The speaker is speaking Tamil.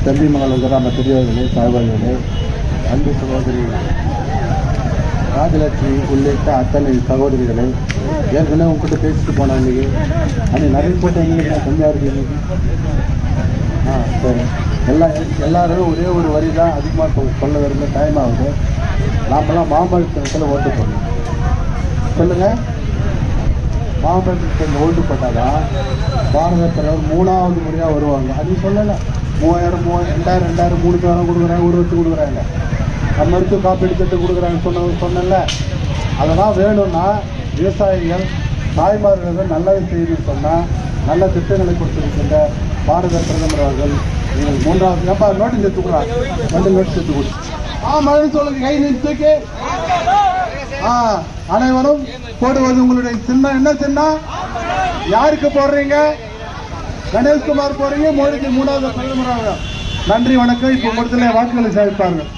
தம்பிமங்கலம் கிராம பெரியவர்களே, தாய்வார்களே, அன்பு சகோதரி ராஜலட்சுமி உள்ளிட்ட அத்தனை சகோதரிகளை ஏற்கனவே உங்ககிட்ட பேசிட்டு போனேன். இன்னைக்கு அன்னைக்கு நிறைய போட்டு எங்களுக்கு கம்மியாக இருக்கு. சரி, எல்லாரும் ஒரே ஒரு வரி தான் அதிகமாக சொல்ல வருது. டைம் ஆகுது. நாமெல்லாம் மாம்பழத்தில் ஓட்டு போடணும். சொல்லுங்கள், மாம்பழத்தில் ஓட்டு போட்டாதான் பாரத தலைவர் 3வது முறையாக வருவாங்க. அது சொல்லலை. 3000 2000 3000 கொடுக்குறாங்க, 1 வருஷத்துக்கு கொடுக்குறாங்க. மருத்துவ காப்பீடு திட்டம் கொடுக்குறாங்க சொன்னல. அதெல்லாம் வேணும்னா விவசாயிகள் தாய்மார்கள் நல்லது செய்யணும்னு சொன்னால் நல்ல திட்டங்களை கொடுத்துருக்கின்ற பாரத பிரதமர் அவர்கள் நீங்கள் 3வது நோட்டீஸ் எடுத்துக்கிறாங்க. 2 நோட்டீஸ் எடுத்து கொடு. மழை சொல்லுங்க, கை நிறுத்துக்கு. அனைவரும் போடுவது உங்களுடைய சின்னம். என்ன சின்னம்? யாருக்கு போடுறீங்க? கணேஷ்குமார் போடுறீங்க. மோடிக்கு 3வது பிரதமர். நன்றி, வணக்கம். இப்போ முதல்ல வாக்குகளை சேர்ப்பார்கள்.